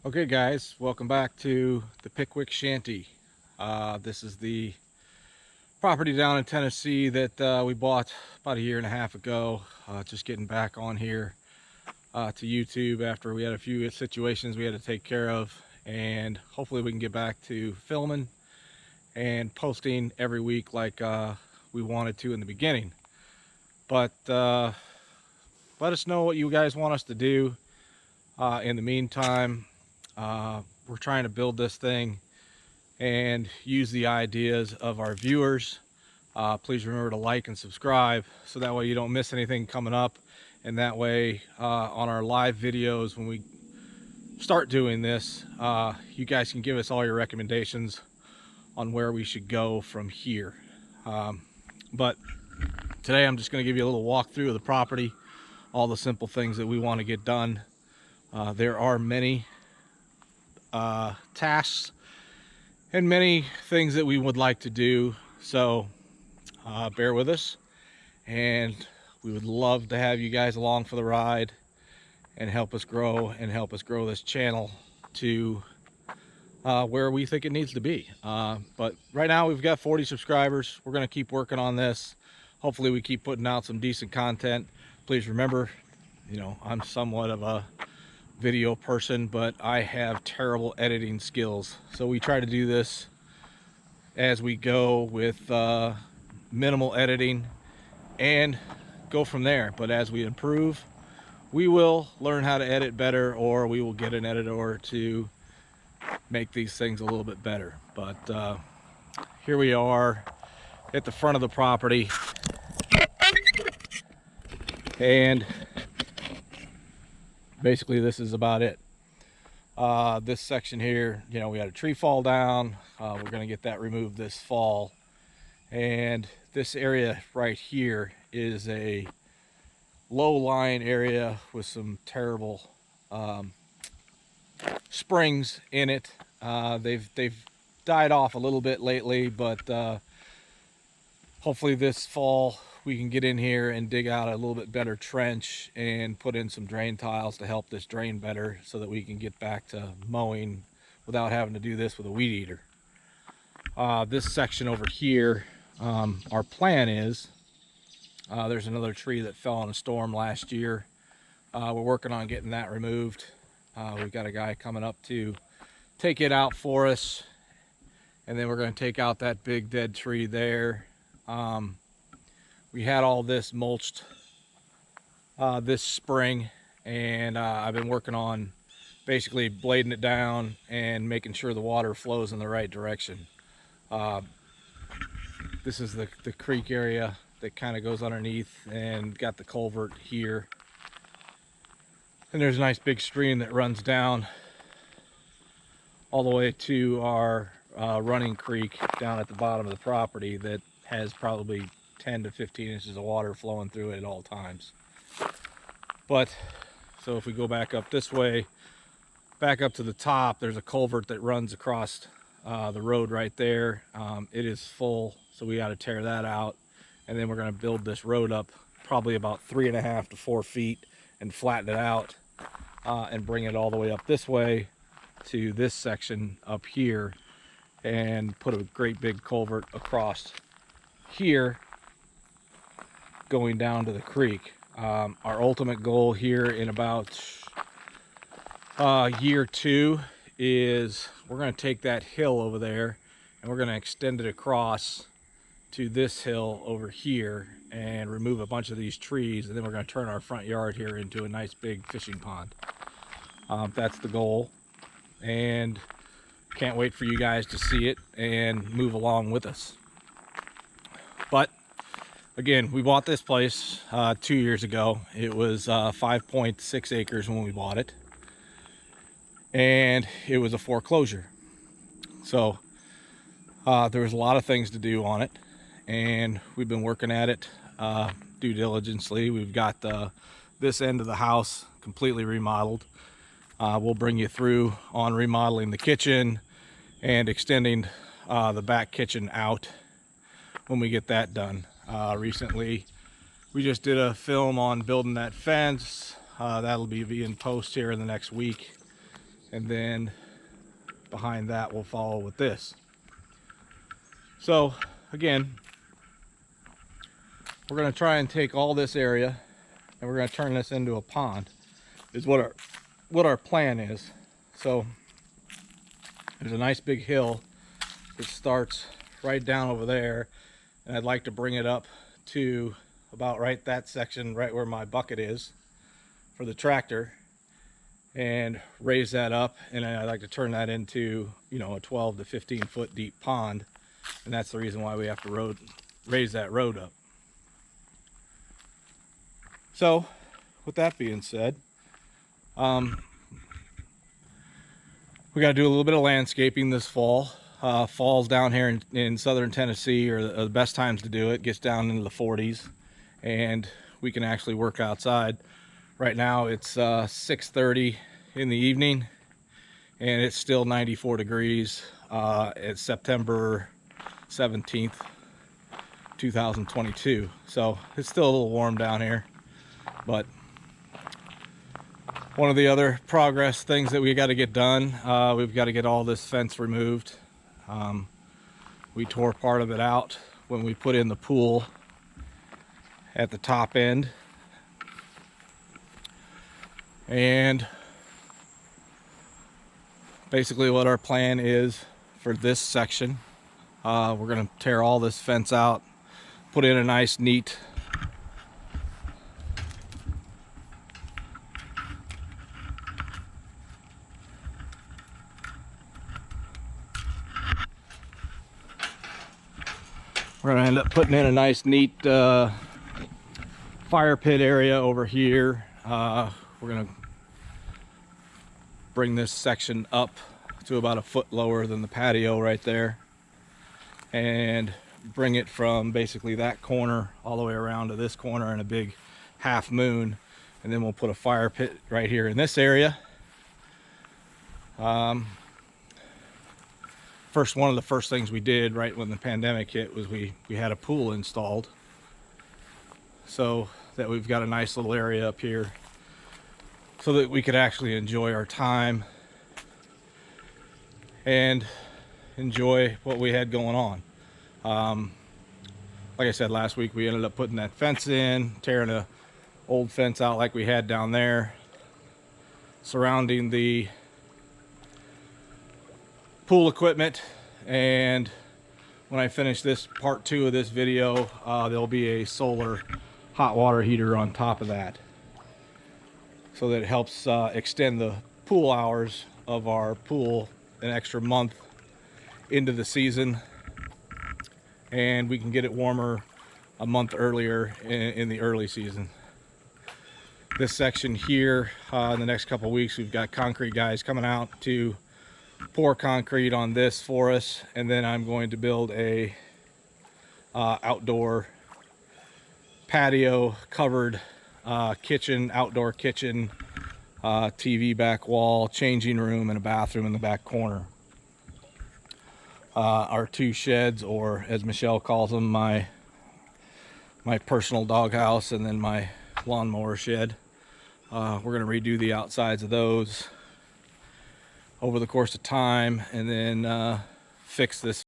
Okay guys, welcome back to the Pickwick Shanty. This is the property down in Tennessee that we bought about a year and a half ago. Just getting back on here to YouTube after we had a few situations we had to take care of, and hopefully we can get back to filming and posting every week like we wanted to in the beginning. But let us know what you guys want us to do in the meantime. We're trying to build this thing and use the ideas of our viewers. Please remember to like and subscribe so that way you don't miss anything coming up, and that way on our live videos when we start doing this, you guys can give us all your recommendations on where we should go from here. But today I'm just going to give you a little walkthrough of the property, all the simple things that we want to get done. There are many tasks and many things that we would like to do, so bear with us, and we would love to have you guys along for the ride and help us grow this channel to where we think it needs to be. But right now we've got 40 subscribers. We're going to keep working on this. Hopefully we keep putting out some decent content. Please remember, you know, I'm somewhat of a video person, but I have terrible editing skills, so we try to do this as we go with minimal editing and go from there. But as we improve, we will learn how to edit better, or we will get an editor to make these things a little bit better. But here we are at the front of the property, and basically this is about it. This section here, you know, we had a tree fall down. We're going to get that removed this fall, and this area right here is a low-lying area with some terrible springs in it. They've died off a little bit lately, but hopefully this fall we can get in here and dig out a little bit better trench and put in some drain tiles to help this drain better, so that we can get back to mowing without having to do this with a weed eater. This section over here, our plan is, there's another tree that fell in a storm last year. We're working on getting that removed. We've got a guy coming up to take it out for us, and then we're going to take out that big dead tree there. We had all this mulched this spring, and I've been working on basically blading it down and making sure the water flows in the right direction. This is the creek area that kind of goes underneath, and got the culvert here, and there's a nice big stream that runs down all the way to our running creek down at the bottom of the property that has probably 10 to 15 inches of water flowing through it at all times. But so if we go back up this way, back up to the top, there's a culvert that runs across the road right there. It is full, so we got to tear that out, and then we're going to build this road up probably about 3.5 to 4 feet and flatten it out, and bring it all the way up this way to this section up here, and put a great big culvert across here going down to the creek. Our ultimate goal here in about year 2 is we're going to take that hill over there and we're going to extend it across to this hill over here and remove a bunch of these trees, and then we're going to turn our front yard here into a nice big fishing pond. That's the goal, and can't wait for you guys to see it and move along with us. But again, we bought this place 2 years ago. It was 5.6 acres when we bought it, and it was a foreclosure. So there was a lot of things to do on it, and we've been working at it due diligently. We've got this end of the house completely remodeled. We'll bring you through on remodeling the kitchen and extending the back kitchen out when we get that done. Recently we just did a film on building that fence. That'll be in post here in the next week, and then behind that we'll follow with this. So again, we're going to try and take all this area and we're going to turn this into a pond, is what our plan is. So there's a nice big hill that starts right down over there, and I'd like to bring it up to about right that section right where my bucket is for the tractor, and raise that up, and I'd like to turn that into, you know, a 12 to 15 foot deep pond, and that's the reason why we have to raise that road up. So with that being said, we got to do a little bit of landscaping this fall. Falls down here in southern Tennessee are the best times to do it. Gets down into the 40s and we can actually work outside. Right now it's 6:30 in the evening and it's still 94 degrees. It's September 17th 2022, so it's still a little warm down here. But one of the other progress things that we got to get done, we've got to get all this fence removed. We tore part of it out when we put in the pool at the top end, and basically what our plan is for this section, we're going to tear all this fence out, put in a nice neat we're going to end up putting in a nice neat fire pit area over here. We're going to bring this section up to about a foot lower than the patio right there, and bring it from basically that corner all the way around to this corner in a big half moon, and then we'll put a fire pit right here in this area. One of the first things we did right when the pandemic hit was we had a pool installed, so that we've got a nice little area up here so that we could actually enjoy our time and enjoy what we had going on. Like I said last week, we ended up putting that fence in, tearing a old fence out like we had down there surrounding the pool equipment, and when I finish this part 2 of this video, there'll be a solar hot water heater on top of that, so that it helps extend the pool hours of our pool an extra month into the season, and we can get it warmer a month earlier in the early season. This section here, in the next couple weeks, we've got concrete guys coming out to pour concrete on this for us, and then I'm going to build a outdoor patio covered kitchen, outdoor kitchen, TV back wall, changing room, and a bathroom in the back corner. Our 2 sheds, or as Michelle calls them, my personal doghouse, and then my lawnmower shed. We're going to redo the outsides of those over the course of time, and then fix this